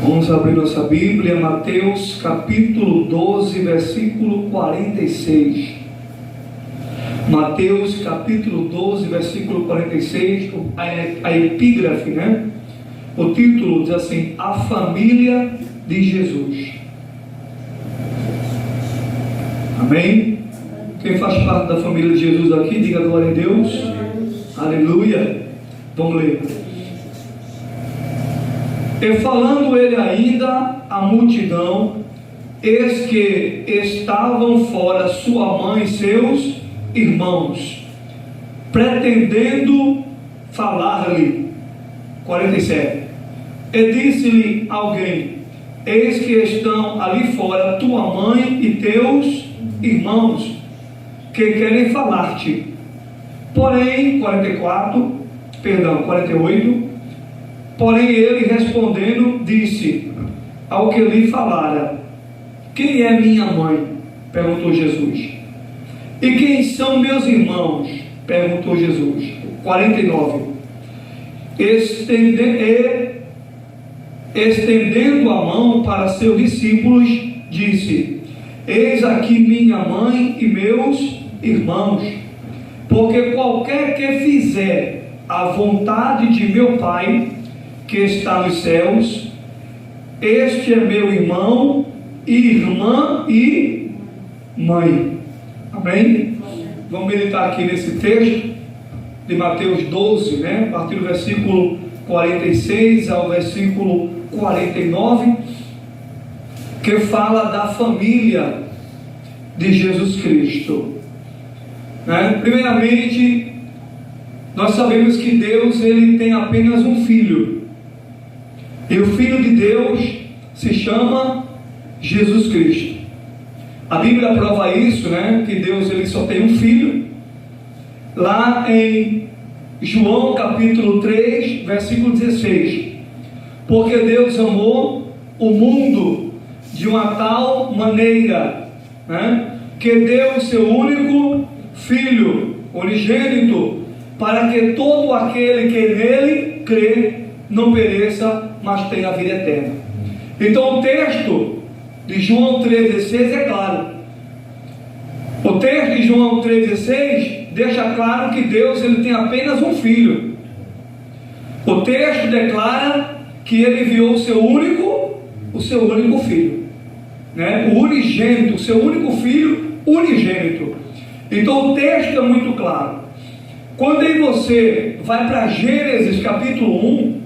Vamos abrir nossa Bíblia, Mateus capítulo 12, versículo 46. Mateus capítulo 12, versículo 46, a epígrafe, né? O título diz assim: a família de Jesus. Amém? Quem faz parte da família de Jesus aqui, diga glória a Deus. Aleluia. Vamos ler. E falando ele ainda à multidão, eis que estavam fora sua mãe e seus irmãos, pretendendo falar-lhe. 47. E disse-lhe alguém: eis que estão ali fora tua mãe e teus irmãos, que querem falar-te. Porém, 48. Porém ele respondendo disse ao que lhe falara: quem é minha mãe? Perguntou Jesus. E quem são meus irmãos? Perguntou Jesus. 49. Estendendo a mão para seus discípulos, disse: eis aqui minha mãe e meus irmãos, porque qualquer que fizer a vontade de meu Pai que está nos céus, este é meu irmão, irmã e mãe. Amém? Vamos meditar aqui nesse texto de Mateus 12, né? A partir do versículo 46 ao versículo 49, que fala da família de Jesus Cristo, né? Primeiramente, nós sabemos que Deus, ele tem apenas um filho, e o Filho de Deus se chama Jesus Cristo. A Bíblia prova isso, né? Que Deus, ele só tem um filho. Lá em João capítulo 3, versículo 16: porque Deus amou o mundo de uma tal maneira, né, que deu o seu único Filho unigênito, para que todo aquele que nele crê não pereça, mas tenha a vida eterna. Então o texto de João 3,16 é claro. O texto de João 3,16 deixa claro que Deus, ele tem apenas um filho. O texto declara que ele enviou o seu único filho, né? O unigênito, o seu único filho unigênito. Então o texto é muito claro. Quando aí você vai para Gênesis capítulo 1,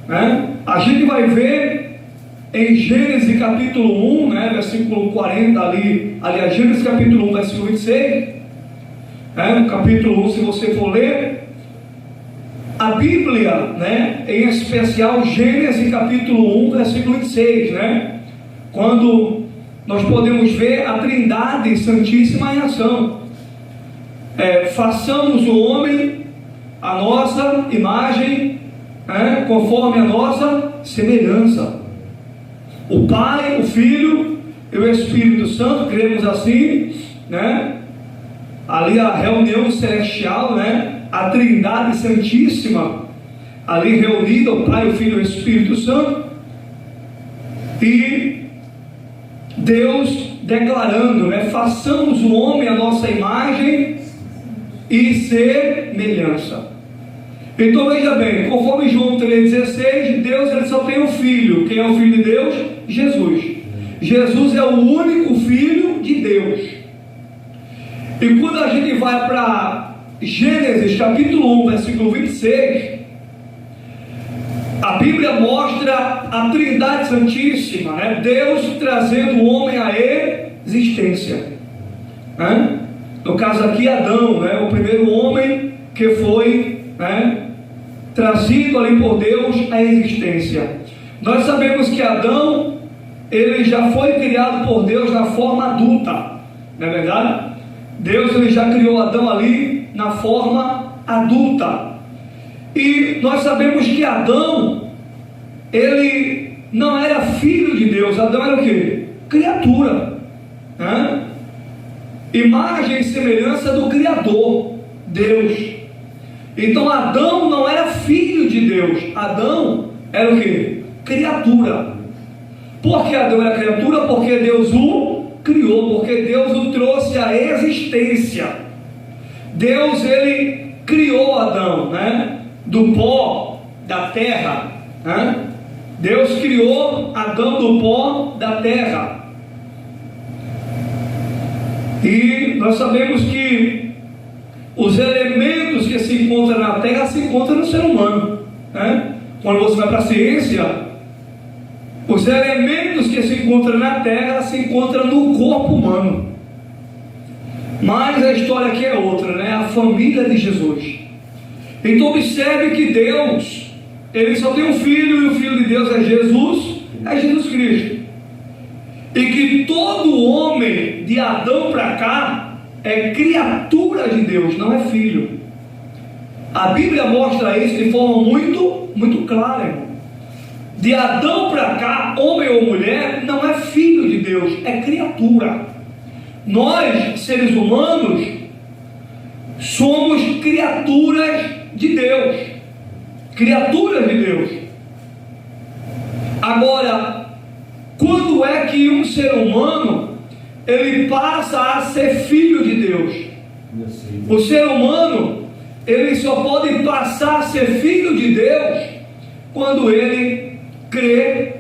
né, a gente vai ver em Gênesis capítulo 1, né, versículo 40 ali, aliás, Gênesis capítulo 1, versículo 26, né, no capítulo 1, se você for ler, a Bíblia, né, em especial Gênesis capítulo 1, versículo 26, né, quando nós podemos ver a Trindade Santíssima em ação. Façamos o homem a nossa imagem, conforme a nossa semelhança. O Pai, o Filho e o Espírito Santo, cremos assim, né? Ali a reunião celestial, né? A Trindade Santíssima ali reunida, o Pai, o Filho e o Espírito Santo, e Deus declarando, né? Façamos o homem a nossa imagem e semelhança. Então veja bem, conforme João 3,16, Deus, ele só tem um filho. Quem é o filho de Deus? Jesus. Jesus é o único filho de Deus. E quando a gente vai para Gênesis capítulo 1, versículo 26, a Bíblia mostra a Trindade Santíssima, né? Deus trazendo o homem à existência, né? No caso aqui, Adão, né? O primeiro homem que foi, né, trazido ali por Deus à existência. Nós sabemos que Adão, ele já foi criado por Deus na forma adulta, não é verdade? Deus, ele já criou Adão ali na forma adulta. E nós sabemos que Adão, ele não era filho de Deus. Adão era o quê? Criatura, né? Imagem e semelhança do Criador, Deus. Então Adão não era filho de Deus. Adão era o quê? criatura. Por que Adão era criatura? Porque Deus o criou, porque Deus o trouxe à existência. Deus, ele criou Adão, né? Do pó da terra, né? Deus criou Adão do pó da terra. E nós sabemos que os elementos que se encontram na terra se encontram no ser humano, né? Quando você vai para a ciência, os elementos que se encontram na terra se encontram no corpo humano. Mas a história aqui é outra, né? A família de Jesus. Então observe que Deus, ele só tem um filho, e o filho de Deus é Jesus Cristo. E que todo homem de Adão para cá é criatura de Deus, não é filho. A Bíblia mostra isso de forma muito clara, irmão. De Adão para cá, homem ou mulher, não é filho de Deus, é criatura. Nós, seres humanos, somos criaturas de Deus. Criaturas de Deus. Agora, quando é que um ser humano ele passa a ser filho de Deus? O ser humano ele só pode passar a ser filho de Deus quando ele crê,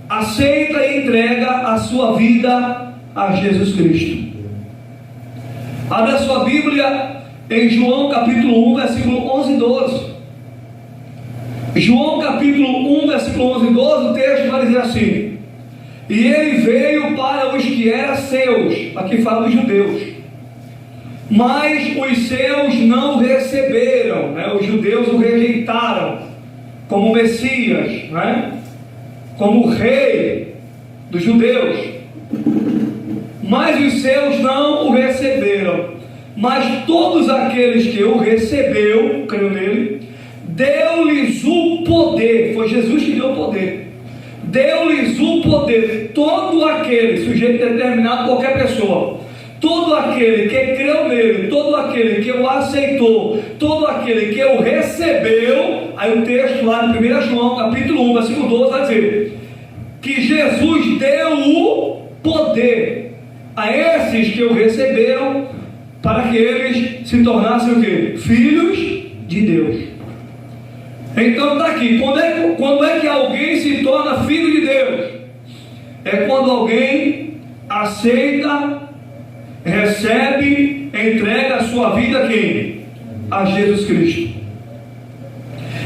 aceita e entrega a sua vida a Jesus Cristo. Abra sua Bíblia em João capítulo 1, versículo 11 e 12. João capítulo 1, versículo 11 e 12, o texto vai dizer assim: e ele veio para os que eram seus, aqui fala dos judeus, mas os seus não o receberam, né? Os judeus o rejeitaram como Messias, né? Como rei dos judeus. Mas os seus não o receberam. Mas todos aqueles que o recebeu, creio nele, deu-lhes o poder. Foi Jesus que deu o poder. Deu-lhes o poder. Todo aquele, sujeito determinado, qualquer pessoa, todo aquele que creu nele, todo aquele que o aceitou, todo aquele que o recebeu. Aí o texto lá de 1 João capítulo 1, versículo 12 vai dizer que Jesus deu o poder a esses que o receberam, para que eles se tornassem o quê? Filhos de Deus. Então está aqui, quando é que alguém se torna filho de Deus? É quando alguém aceita, recebe, entrega a sua vida a quem? A Jesus Cristo.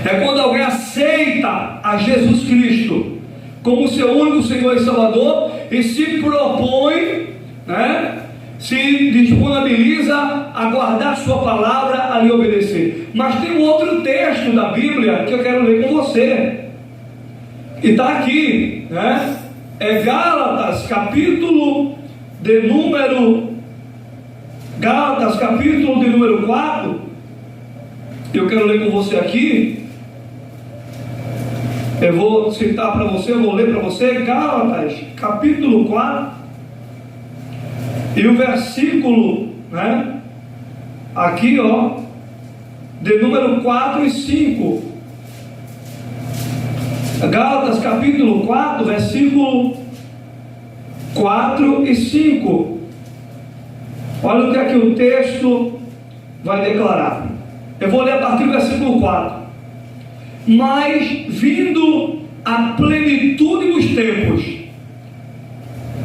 É quando alguém aceita a Jesus Cristo como seu único Senhor e Salvador e se propõe, né? Se disponibiliza a guardar sua palavra, a lhe obedecer. Mas tem um outro texto da Bíblia que eu quero ler com você, e está aqui, né? É Gálatas capítulo de número 4. Eu quero ler com você aqui. Eu vou citar para você, eu vou ler para você Gálatas capítulo 4 e o versículo, né? Aqui, ó, de número 4 e 5. Gálatas capítulo 4, versículo 4 e 5. Olha o que é que o texto vai declarar. Eu vou ler a partir do versículo 4. Mas vindo a plenitude dos tempos.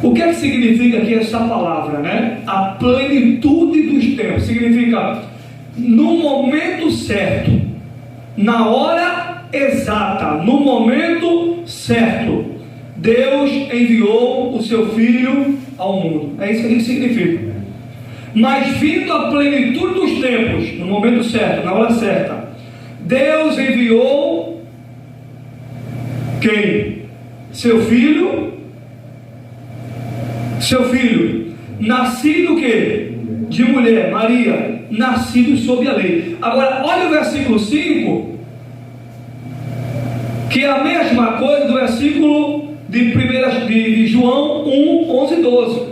O que é que significa aqui essa palavra, né? A plenitude dos tempos significa no momento certo, na hora exata, no momento certo, Deus enviou o seu Filho ao mundo. É isso que significa. Mas vindo a plenitude dos tempos, no momento certo, na hora certa, Deus enviou quem? Seu filho, nascido o quê? De mulher, Maria, nascido sob a lei. Agora, olha o versículo 5, que é a mesma coisa do versículo de João 1, 11 e 12.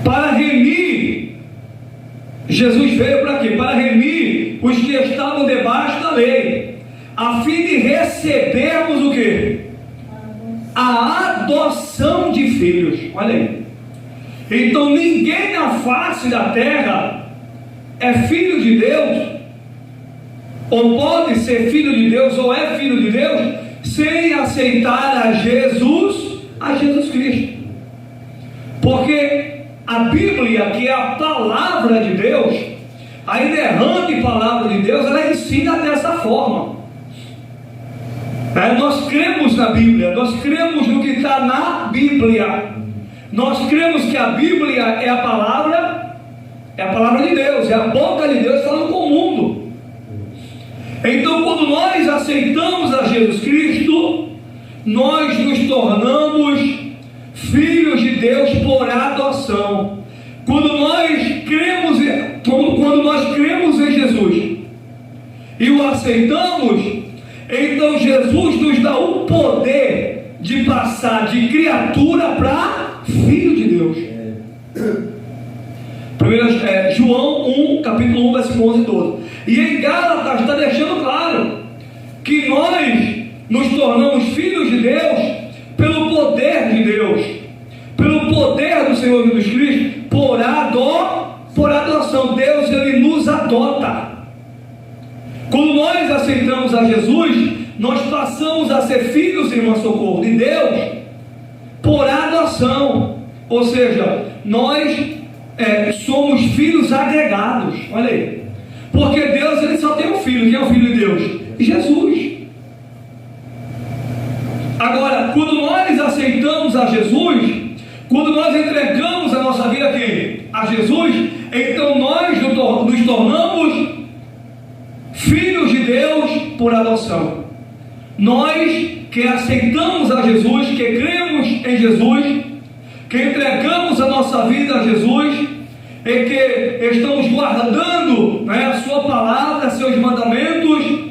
Para remir, Jesus veio para quê? Para remir os que estavam debaixo da lei, a fim de recebermos o quê? A adoção de filhos. Olha aí. Então ninguém na face da terra é filho de Deus, ou pode ser filho de Deus, ou é filho de Deus, sem aceitar a Jesus Cristo. Porque a Bíblia, que é a palavra de Deus, a inerrante palavra de Deus, ela ensina dessa forma. Nós cremos na Bíblia, nós cremos no que está na Bíblia, nós cremos que a Bíblia é a palavra de Deus, é a boca de Deus falando com o mundo. Então, quando nós aceitamos a Jesus Cristo, nós nos tornamos filhos de Deus por adoção. Quando nós cremos em Jesus e o aceitamos, então Jesus nos dá o poder de passar de criatura para filho de Deus. João 1, capítulo 1, versículo 11 e 12. E em Gálatas está deixando claro que nós nos tornamos filhos de Deus pelo poder de Deus, pelo poder do Senhor Jesus Cristo, por adoção. Deus, ele nos adota. Quando nós aceitamos a Jesus, nós passamos a ser filhos, irmão Socorro, de Deus por adoção. Ou seja, nós somos filhos agregados. Olha aí. Porque Deus, ele só tem um filho. Quem é o filho de Deus? Jesus. Agora, quando nós aceitamos a Jesus, quando nós entregamos a nossa vida a Jesus, então nós nos tornamos filhos de Deus por adoção. Nós que aceitamos a Jesus, que cremos em Jesus, que entregamos a nossa vida a Jesus, e que estamos guardando a sua palavra, seus mandamentos,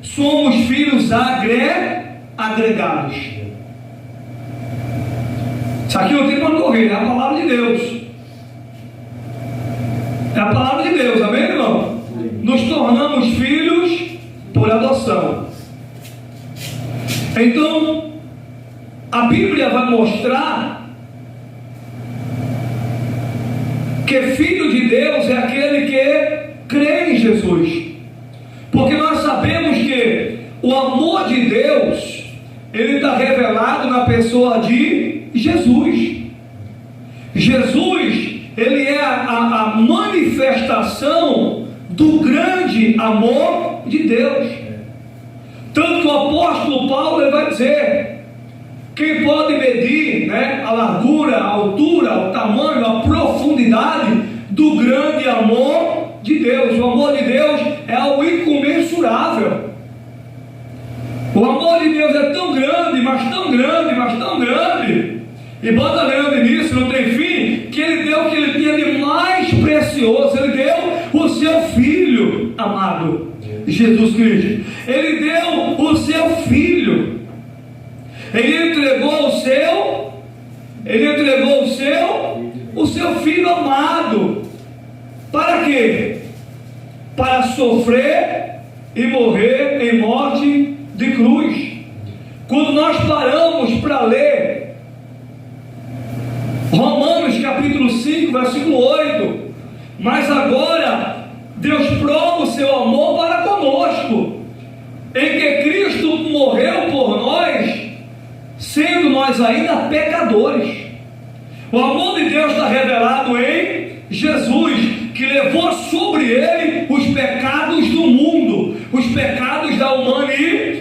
somos filhos agregados. Isso aqui não tem para correr, é a palavra de Deus. É a palavra de Deus, amém, irmão? Nos tornamos filhos por adoção. Então, a Bíblia vai mostrar que filho de Deus é aquele que crê em Jesus. Porque nós sabemos que o amor de Deus, ele está revelado na pessoa de Jesus. Jesus, ele é a manifestação do grande amor de Deus. Tanto que o apóstolo Paulo, ele vai dizer: quem pode medir a largura, a altura, o tamanho, a profundidade do grande amor de Deus? O amor de Deus é algo incomensurável. O amor de Deus é tão grande, mas tão grande, mas tão grande, e bota grande nisso, não tem fim, que ele deu o que ele tinha de mais precioso. Ele deu o seu Filho amado, Jesus Cristo. Ele deu o seu Filho. Ele entregou o seu Filho amado. Para quê? Para sofrer e morrer em morte de cruz. Quando nós paramos para ler Romanos capítulo 5, versículo 8, mas agora Deus prova o seu amor para conosco, em que Cristo morreu por nós, sendo nós ainda pecadores. O amor de Deus está revelado em Jesus, que levou sobre ele os pecados do mundo, os pecados da humanidade.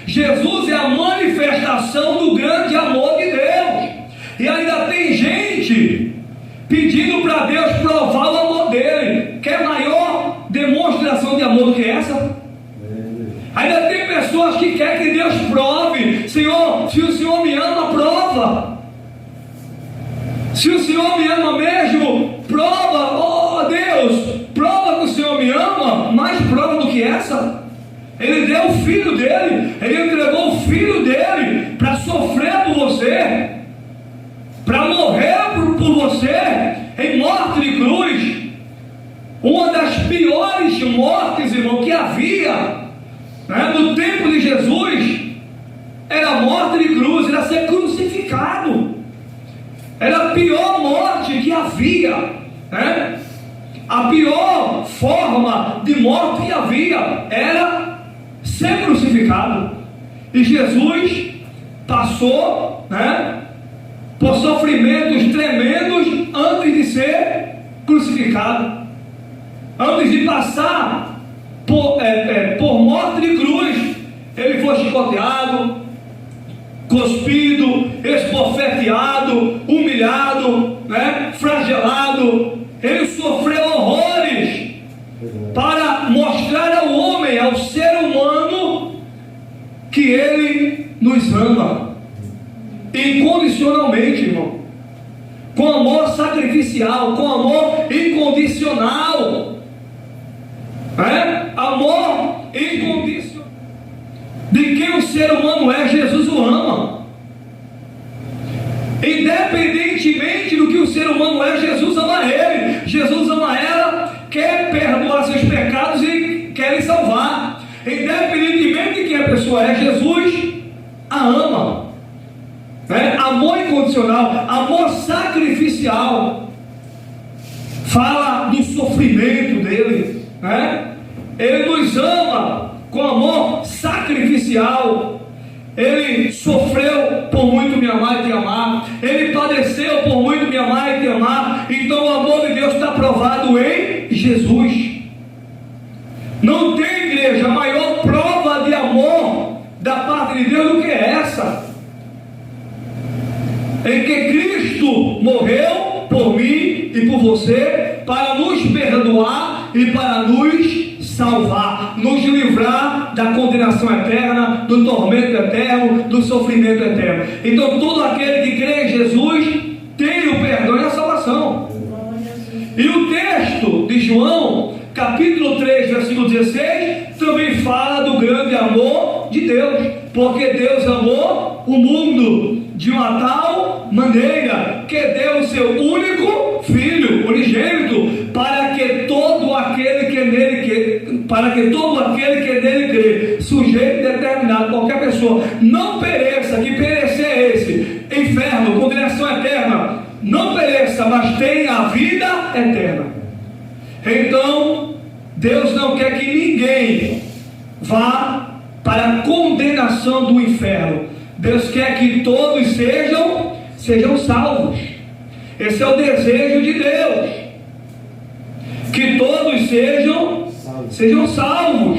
Jesus é a manifestação do grande amor de Deus. E ainda tem gente pedindo para Deus provar o amor dele. Quer maior demonstração de amor do que essa? Ainda tem pessoas que querem que Deus prove: Senhor, se o Senhor me ama, prova. Se o Senhor me ama mesmo, prova. Oh Deus, prova que o Senhor me ama. Mais prova do que essa? Ele deu o Filho dele, ele entregou o Filho dele para sofrer por você, para morrer por você em morte de cruz. Uma das piores mortes, irmão, que havia de Jesus era a morte de cruz, era ser crucificado. Era a pior morte que havia, né? A pior forma de morte que havia era ser crucificado. E Jesus passou, né, por sofrimentos tremendos antes de ser crucificado, antes de passar por morte de cruz. Ele foi chicoteado, cuspido, esbofeteado, humilhado, né, flagelado. Ele sofreu horrores para mostrar ao homem, ao ser humano, que ele nos ama incondicionalmente, irmão, com amor sacrificial, com amor incondicional, né? Amor incondicional. De quem o ser humano é, Jesus o ama. Independentemente do que o ser humano é, Jesus ama ele, Jesus ama ela, quer perdoar seus pecados e quer lhe salvar. Independentemente de quem a pessoa é, Jesus a ama, né? Amor incondicional, amor sacrificial. Fala do sofrimento dele, né? Ele nos ama com amor sacrificial. Ele sofreu por muito me amar e te amar. Ele padeceu por muito me amar e te amar. Então o amor de Deus está provado em Jesus. Não tem, igreja, maior prova de amor da parte de Deus do que essa, em que Cristo morreu por mim e por você, para nos perdoar e para nos salvar, nos livrar da condenação eterna, do tormento eterno, do sofrimento eterno. Então todo aquele que crê em Jesus tem o perdão e a salvação. E o texto de João, capítulo 3, versículo 16, também fala do grande amor de Deus, porque Deus amou o mundo de uma tal maneira que deu o seu único Filho unigênito, para que todo aquele que nele crê, sujeito determinado, qualquer pessoa, não pereça. Que perecer é esse? Inferno, condenação eterna. Não pereça, mas tenha a vida eterna. Então Deus não quer que ninguém vá para a condenação do inferno. Deus quer que todos sejam salvos. Esse é o desejo de Deus, que todos sejam salvos.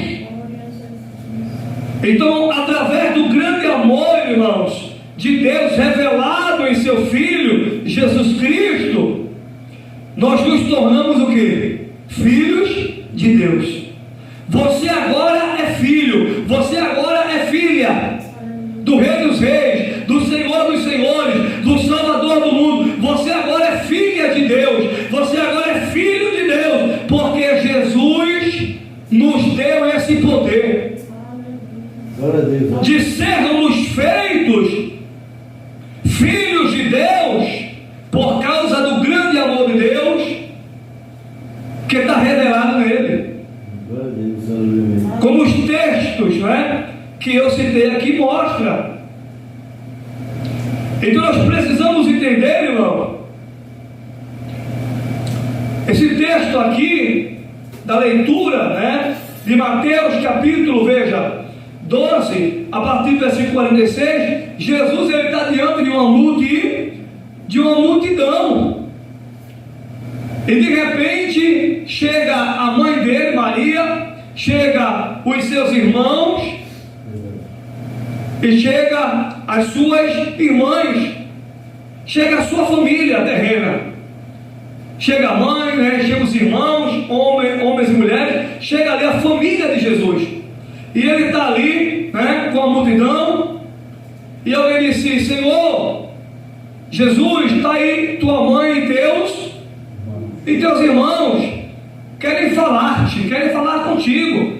Então, através do grande amor, irmãos, de Deus revelado em seu Filho Jesus Cristo, nós nos tornamos o quê? Filhos de Deus. Você agora é filho, você agora é filha do Rei dos Reis, do Senhor dos Senhores, do Salvador do mundo. Você agora é filha de Deus, você agora é filho de Deus, porque Jesus nos deu esse poder de sermos feitos filhos de Deus, por causa do grande amor de Deus que está revelado nele, como os textos, né, que eu citei aqui mostra. Então nós precisamos entender, irmão, esse texto aqui da leitura, né, de Mateus capítulo, veja, 12, a partir do versículo 46, Jesus ele está diante de uma multidão. E de repente chega a mãe dele, Maria, chega os seus irmãos e chega as suas irmãs, chega a sua família terrena, chega a mãe, né? Chega os irmãos, homens e mulheres, chega ali a família de Jesus, e ele está ali, né, com a multidão, e alguém disse: Senhor Jesus, está aí tua mãe e teus irmãos querem falar-te, querem falar contigo.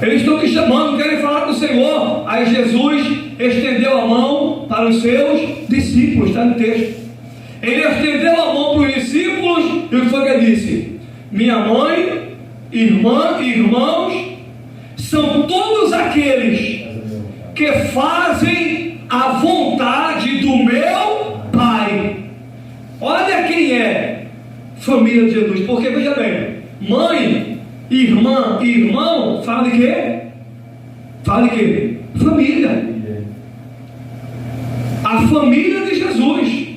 Eles estão te chamando, querem falar com o Senhor. Aí Jesus estendeu a mão para os seus discípulos, está no texto. Ele estendeu a mão para os discípulos e o que foi que ele disse? Minha mãe, irmã e irmãos são todos aqueles que fazem a vontade do meu Pai. Olha quem é família de Jesus, porque veja bem, mãe, irmã e irmão, fala de quê? Fala de quê? Família. A família de Jesus,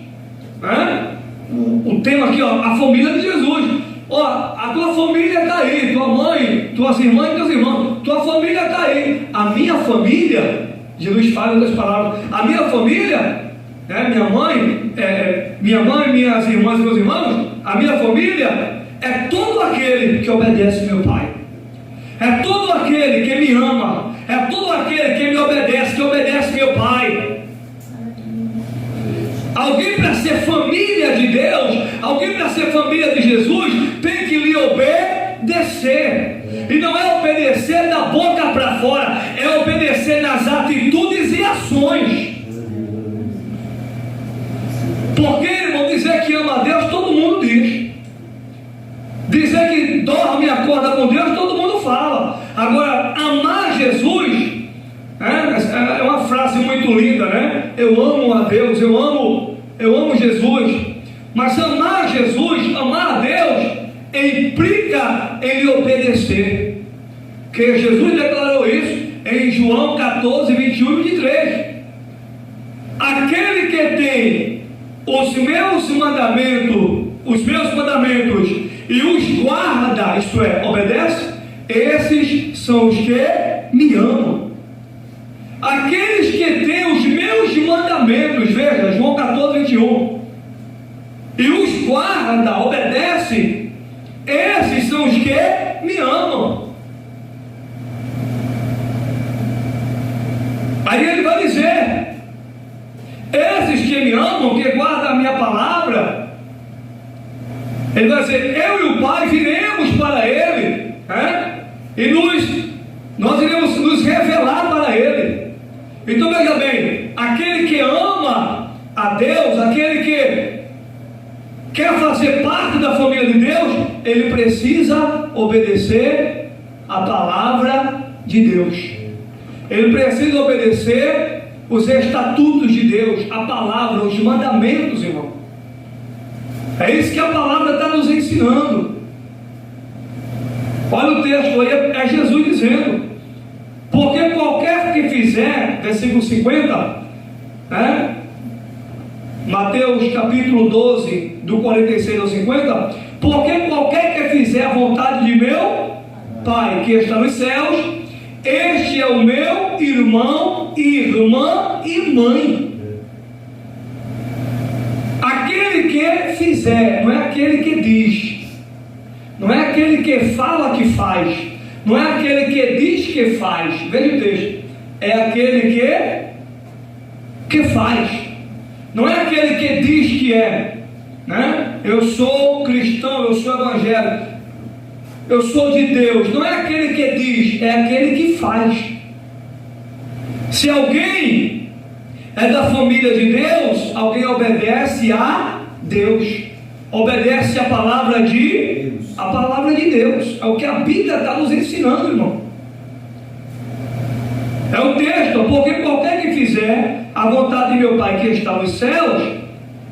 né? O tema aqui, ó, a família de Jesus. Ó, a tua família está aí, tua mãe, tuas irmãs e teus irmãos, tua família está aí. A minha família, Jesus fala das palavras, a minha família, né, minha mãe, minhas irmãs e meus irmãos, a minha família é todo aquele que obedece meu Pai, é todo aquele que me ama, é todo aquele que me obedece, que obedece meu Pai. Alguém para ser família de Deus, alguém para ser família de Jesus, tem que lhe obedecer. E não é obedecer da boca para fora, é obedecer nas atitudes e ações. Porque, irmão, dizer que ama a Deus, todo mundo diz. Dizer que dorme e acorda com Deus, todo mundo fala. Agora, amar Jesus, é uma frase muito linda, né? Eu amo a Deus, eu amo Jesus. Mas amar Jesus, amar a Deus, implica em lhe obedecer. Porque Jesus declarou isso em João 14, 21 e 23. Aquele que tem os meus mandamentos e os guarda, isto é, obedece, esses são os que me amam. Aqueles que têm os meus mandamentos, veja, João 14, 21, e os guarda, obedece, esses são os que me amam. Aí ele vai dizer, esses que me amam, que guardam a minha palavra, ele vai dizer, eu e o Pai viremos para ele, e nós iremos nos revelar para ele. Então veja bem, aquele que ama a Deus, aquele que quer fazer parte da família de Deus, ele precisa obedecer a palavra de Deus. Ele precisa obedecer os estatutos de Deus, a palavra, os mandamentos, irmão. É isso que a palavra está nos ensinando. Olha o texto aí, é Jesus dizendo, porque qualquer que fizer, versículo 50, Mateus capítulo 12, do 46 ao 50, porque qualquer que fizer a vontade de meu Pai que está nos céus, este é o meu irmão, irmã e mãe. Aquele que fizer, não é aquele que diz, não é aquele que fala que faz, não é aquele que diz que faz, veja o texto, é aquele que faz, não é aquele que diz que é, né? Eu sou cristão, eu sou evangélico, eu sou de Deus, não é aquele que diz, é aquele que faz. Se alguém é da família de Deus, alguém obedece a Deus, obedece a palavra de Deus, é o que a Bíblia está nos ensinando, irmão. É o texto, porque qualquer que fizer a vontade de meu Pai que está nos céus,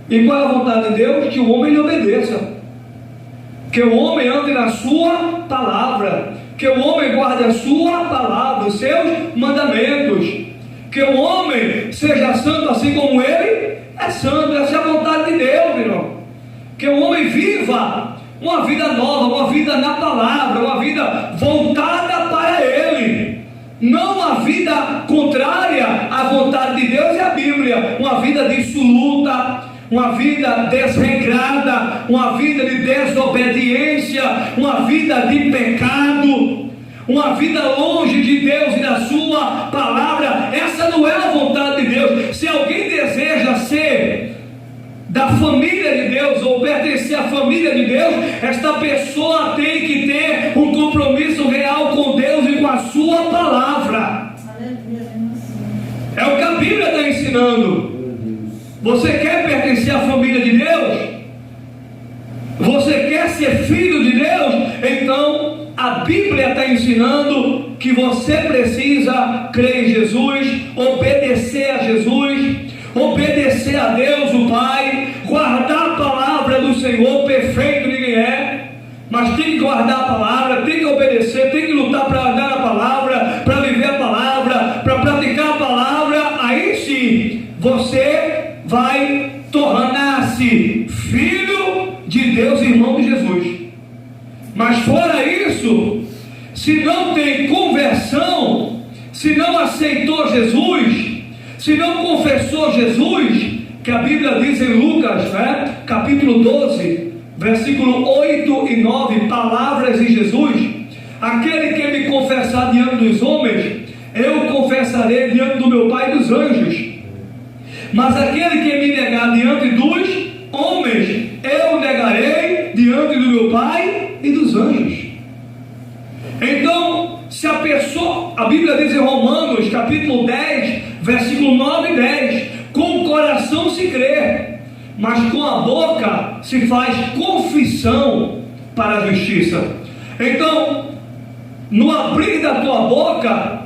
e qual é a vontade de Deus? Que o homem lhe obedeça, que o homem ande na sua palavra, que o homem guarde a sua palavra, os seus mandamentos, que o homem seja santo assim como ele é santo. Essa é a vontade de Deus, irmão. Que o homem viva uma vida nova, uma vida na palavra, uma vida voltada para ele, não uma vida contrária à vontade de Deus e à Bíblia, uma vida dissoluta, uma vida desregrada, uma vida de desobediência, uma vida de pecado, uma vida longe de Deus e da sua palavra. Essa não é a vontade de Deus. Se alguém deseja ser da família de Deus ou pertencer à família de Deus, esta pessoa tem que ter um compromisso real com Deus e com a sua palavra. É o que a Bíblia está ensinando. Você quer pertencer à família de Deus? Você quer ser filho de Deus? Então a Bíblia está ensinando que você precisa crer em Jesus, obedecer a Jesus, obedecer a Deus o Pai, guardar a palavra do Senhor. Perfeito ninguém é, mas tem que guardar a palavra, tem que obedecer, tem que lutar para andar na palavra, para viver a palavra, para praticar a palavra. Aí sim você vai tornar-se filho de Deus, irmão de Jesus. Mas fora isso, se não tem conversão, se não aceitou Jesus, se não confessou Jesus, que a Bíblia diz em Lucas, capítulo 12, versículo 8 e 9, palavras de Jesus: aquele que me confessar diante dos homens, eu confessarei diante do meu Pai e dos anjos. Mas aquele que me negar diante dos homens, eu negarei diante do meu Pai e dos anjos. Então, se a pessoa, a Bíblia diz em Romanos, capítulo 10, versículo 9 e 10, com o coração se crê, mas com a boca se faz confissão para a justiça. Então, no abrir da tua boca,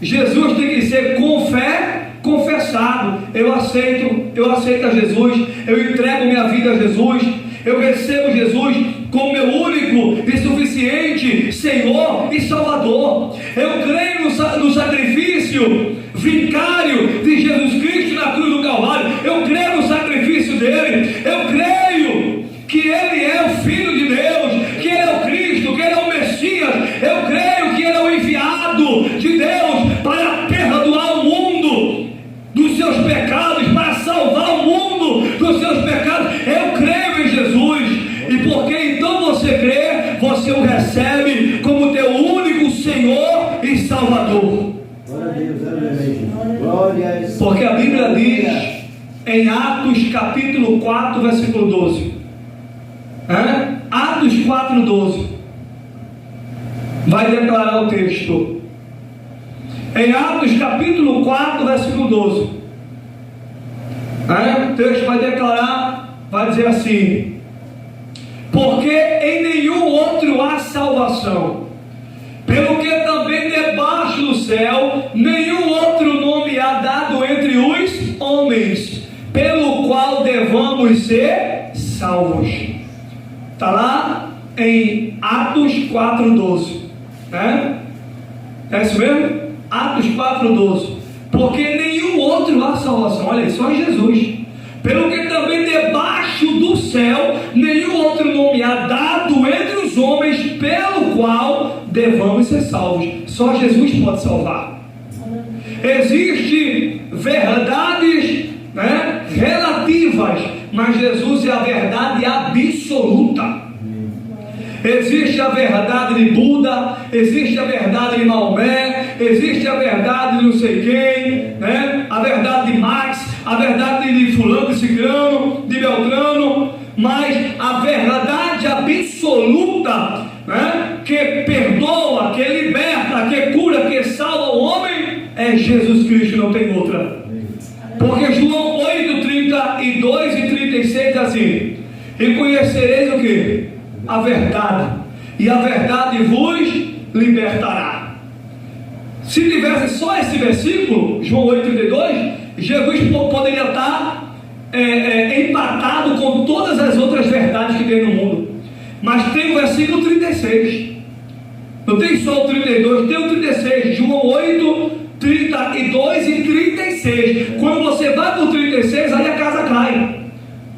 Jesus tem que ser com fé confessado. Eu aceito a Jesus, eu entrego minha vida a Jesus, eu recebo Jesus como meu único e suficiente Senhor e Salvador. Eu creio no sacrifício vicário de Jesus Cristo na cruz do Calvário. Eu creio no sacrifício dele. Eu creio que ele é o Filho de Deus, que ele é o Cristo, que ele é o Messias. Eu creio que ele é o enviado de Deus para perdoar o mundo dos seus pecados, para salvar o mundo dos seus pecados. Eu creio em Jesus. E porque então você crê, você o recebe como teu único Senhor e Salvador. Porque a Bíblia diz em Atos capítulo 4, versículo 12, Atos 4, 12, vai declarar o texto. Em Atos capítulo 4, versículo 12, o texto vai declarar, vai dizer assim: porque em nenhum outro há salvação, pelo que também debaixo do céu nenhum outro nome há dado entre os homens, pelo qual devamos ser salvos. Está lá em Atos 4,12, é isso mesmo? Atos 4,12. Porque nenhum outro há salvação, olha aí, só Jesus. Pelo que também debaixo do céu nenhum outro nome há dado entre os homens, pelo qual devamos ser salvos. Só Jesus pode salvar. Existem verdades relativas, mas Jesus é a verdade absoluta. Existe a verdade de Buda, existe a verdade de Maomé, existe a verdade de não sei quem, a verdade de Marx, a verdade de fulano, de ciclano, de beltrano, mas a verdade absoluta, que perdoa, que liberta, que cura, que salva o homem, é Jesus Cristo, não tem outra. Porque João 8, 32 e 36 diz assim: e conhecereis o que? A verdade, e a verdade vos libertará. Se tivesse só esse versículo, João 8,32, Jesus poderia estar empatado com todas as outras verdades que tem no mundo. Mas tem o versículo 36, não tem só o 32, tem o 36, João 8, 32 e 36. Quando você vai para o 36, aí a casa cai,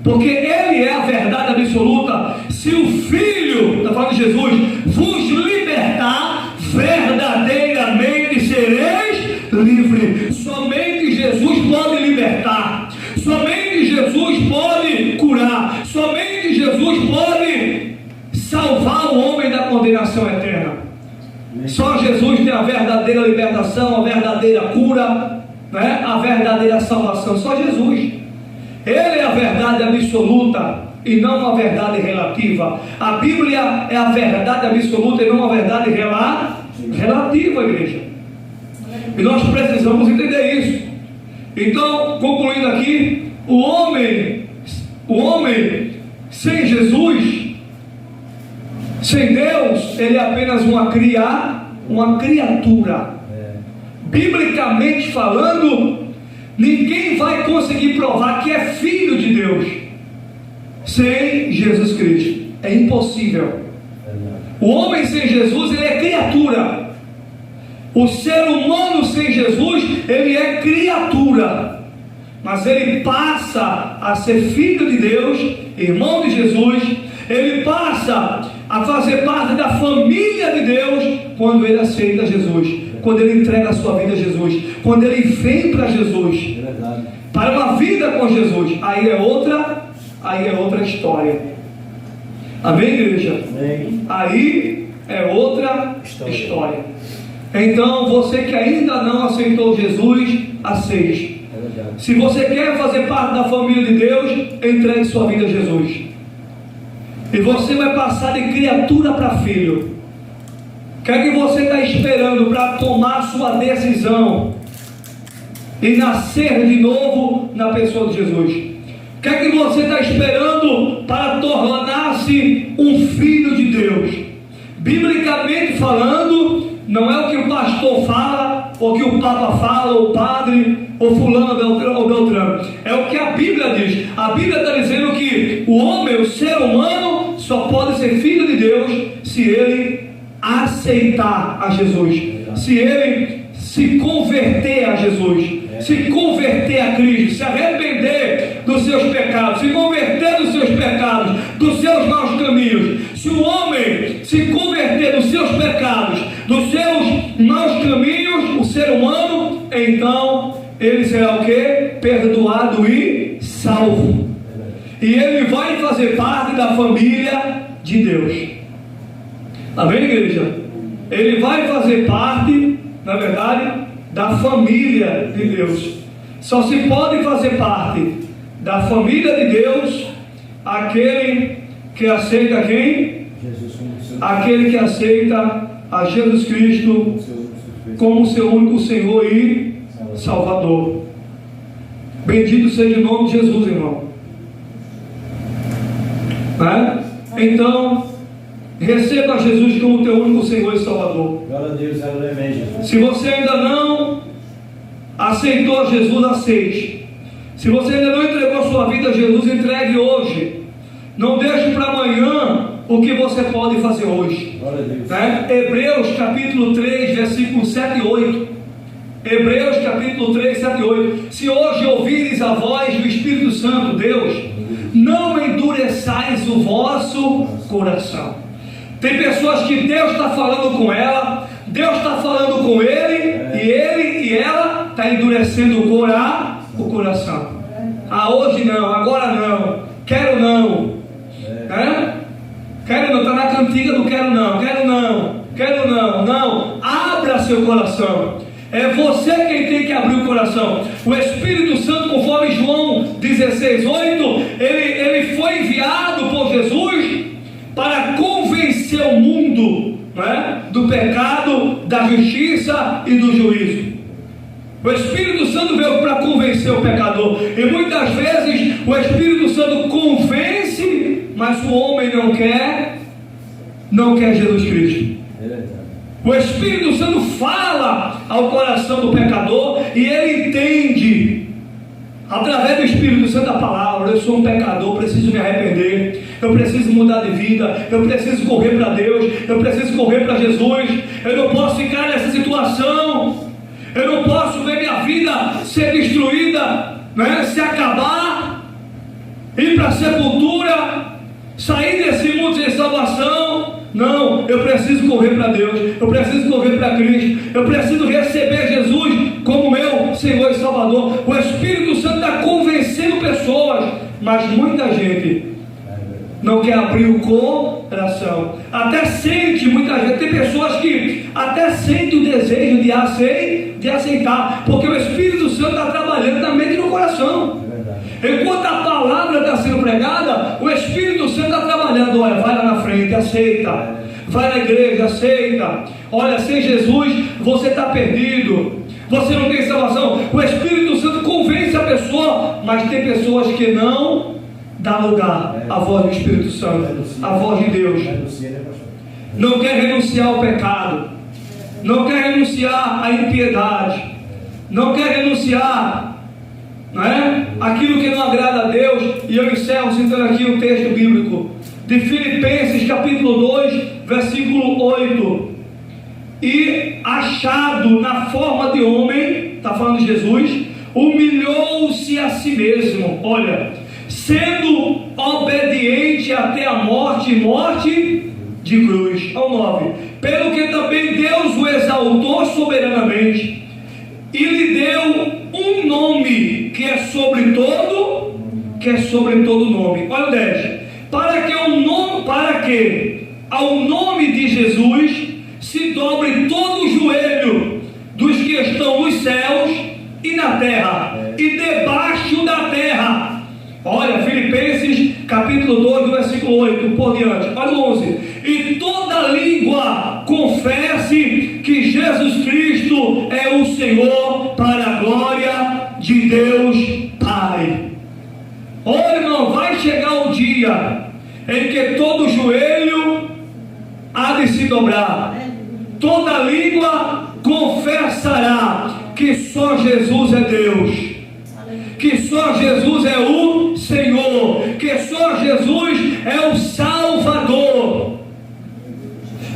porque ele é a verdade absoluta. Se o Filho, está falando de Jesus, vos libertar, verdadeiramente sereis livres. Somente Jesus pode libertar, somente Jesus pode curar, somente Jesus pode salvar o homem da condenação eterna. Só Jesus tem a verdadeira libertação, a verdadeira cura, a verdadeira salvação. Só Jesus. Ele é a verdade absoluta e não a verdade relativa. A Bíblia é a verdade absoluta e não a verdade relativa, igreja. E nós precisamos entender isso. Então, concluindo aqui, o homem sem Jesus, sem Deus, ele é apenas uma uma criatura. Biblicamente falando, ninguém vai conseguir provar que é filho de Deus sem Jesus Cristo. É impossível. O homem sem Jesus, ele é criatura. O ser humano sem Jesus, ele é criatura. Mas ele passa a ser filho de Deus, irmão de Jesus. Ele passa a fazer parte da família de Deus quando ele aceita Jesus, quando ele entrega a sua vida a Jesus, quando ele vem para Jesus, para uma vida com Jesus. Aí é outra história. Amém, igreja? Amém. Aí é outra história. Então, você que ainda não aceitou Jesus, aceite. Se você quer fazer parte da família de Deus, entregue sua vida a Jesus. E você vai passar de criatura para filho. O que é que você está esperando para tomar sua decisão e nascer de novo na pessoa de Jesus? O que é que você está esperando para tornar-se um filho de Deus? Biblicamente falando, não é o que o pastor fala, ou o que o Papa fala, ou o padre, ou fulano, ou Beltrano. É o que a Bíblia diz. A Bíblia está dizendo que o homem, o ser humano, só pode ser filho de Deus se ele aceitar a Jesus, se ele se converter a Jesus, se converter a Cristo, se arrepender dos seus pecados, se converter dos seus pecados, dos seus maus caminhos. Se o homem se converter dos seus pecados, dos seus maus caminhos, o ser humano, então ele será o quê? Perdoado e salvo. E ele vai fazer parte da família de Deus. Amém, igreja? Ele vai fazer parte, na verdade, da família de Deus. Só se pode fazer parte da família de Deus aquele que aceita quem? Aquele que aceita a Jesus Cristo como seu único Senhor e Salvador. Bendito seja o nome de Jesus, irmão. Então, receba Jesus como teu único Senhor e Salvador. Glória a Deus, aleluia, Jesus. Se você ainda não aceitou Jesus, aceite. Se você ainda não entregou sua vida a Jesus, entregue hoje. Não deixe para amanhã o que você pode fazer hoje. Glória a Deus. Hebreus capítulo 3, versículos 7 e 8. Hebreus capítulo 3, 7 e 8. Se hoje ouvires a voz do Espírito Santo, Deus, não endureçais o vosso coração. Tem pessoas que Deus está falando com ela, Deus está falando com ele e ela está endurecendo o coração. Ah, hoje não, agora não, quero não. Quero não, está na cantiga do quero não. Não, abra seu coração. É você quem tem que abrir o coração. O Espírito Santo, conforme João 16, 8, ele foi enviado por Jesus para convencer o mundo, do pecado, da justiça e do juízo. O Espírito Santo veio para convencer o pecador. E muitas vezes o Espírito Santo convence, mas o homem não quer Jesus Cristo. O Espírito Santo fala ao coração do pecador e ele entende, através do Espírito Santo, a palavra: eu sou um pecador, preciso me arrepender, eu preciso mudar de vida, eu preciso correr para Deus, eu preciso correr para Jesus, eu não posso ficar nessa situação, eu não posso ver minha vida ser destruída, se acabar, ir para a sepultura, sair desse mundo sem salvação. Não, eu preciso correr para Deus, eu preciso correr para Cristo, eu preciso receber Jesus como meu Senhor e Salvador. O Espírito Santo está convencendo pessoas, mas muita gente não quer abrir o coração. Até sente, muita gente, tem pessoas que até sentem o desejo de aceitar, porque o Espírito Santo está trabalhando na mente e no coração. Enquanto a palavra está sendo pregada, o Espírito Santo está trabalhando. Olha, vai lá na frente, aceita. Vai na igreja, aceita. Olha, sem Jesus você está perdido, você não tem salvação. O Espírito Santo convence a pessoa, mas tem pessoas que não dá lugar à voz do Espírito Santo, à voz de Deus. Não quer renunciar ao pecado, não quer renunciar à impiedade, não quer renunciar, não é? Aquilo que não agrada a Deus. E eu encerro citando aqui o texto bíblico de Filipenses capítulo 2, versículo 8. E achado na forma de homem, está falando de Jesus, humilhou-se a si mesmo, olha, sendo obediente até a morte, morte de cruz. Ao 9, pelo que também Deus o exaltou soberanamente e lhe deu um nome que é sobre todo nome. Olha o 10, para que ao nome de Jesus se dobre todo o joelho dos que estão nos céus e na terra e debaixo da terra. Olha, Filipenses capítulo 2, versículo 8 por diante. Olha o 11, e toda língua confesse que Jesus Cristo é o Senhor, para a glória de Deus Pai. Olha, irmão, vai chegar o dia em que todo joelho há de se dobrar, toda língua confessará que só Jesus é Deus, que só Jesus é o Senhor, que só Jesus é o Salvador.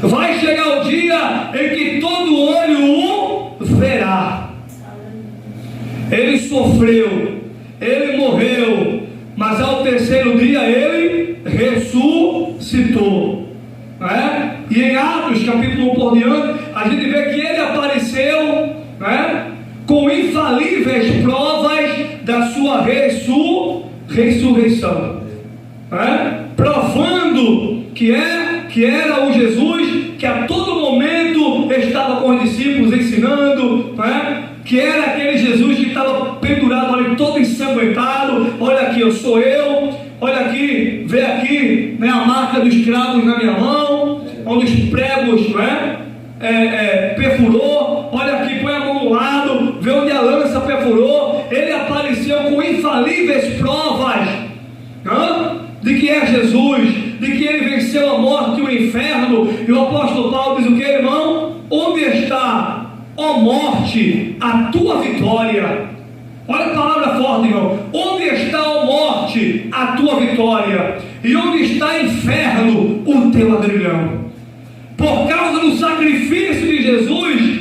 Vai chegar o dia em que todo olho o verá. Ele sofreu, ele morreu, mas ao terceiro dia ele ressuscitou, não é? E em Atos capítulo 1 por diante, a gente vê que ele apareceu, não é? Com infalíveis provas da sua ressurreição, não é? Provando que era o Jesus que a todo momento estava com os discípulos ensinando, não é? Que era aquele Jesus que estava pendurado ali todo ensanguentado. Olha aqui, eu sou eu. Olha aqui, vê aqui, né, a marca dos cravos na minha mão, onde os pregos, não é? Perfurou. Olha aqui, põe a mão no lado, vê onde a lança perfurou. Ele apareceu com infalíveis provas, de que é Jesus, de que ele venceu a morte e o inferno. E o apóstolo Paulo diz o que, irmão? Onde está, ó morte, a tua vitória? Olha a palavra forte, irmão. Onde está, ó morte, a tua vitória? E onde está, inferno, o teu agrilhão? Por causa do sacrifício de Jesus,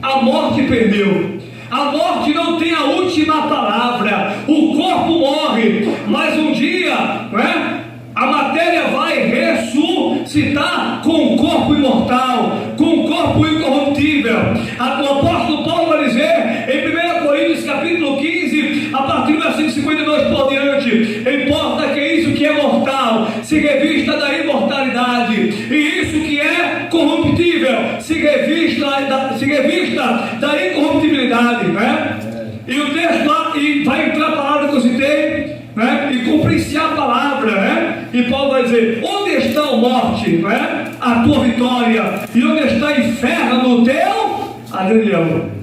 a morte perdeu. A morte não tem a última palavra. O corpo morre, mas um dia, não é? A matéria vai ressuscitar com um corpo imortal, com um corpo incorruptível. O apóstolo Paulo vai dizer em 1 Coríntios capítulo 15, a partir do versículo 52 por diante: importa que isso que é mortal se revista da imortalidade, e isso que é corruptível se revista da incorruptibilidade, né? E o texto lá, e vai entrar a palavra que eu citei, né? E cumprir-se a palavra, né? E Paulo vai dizer: onde está a morte, né? A tua vitória, e onde está inferno, o teu agrilhão?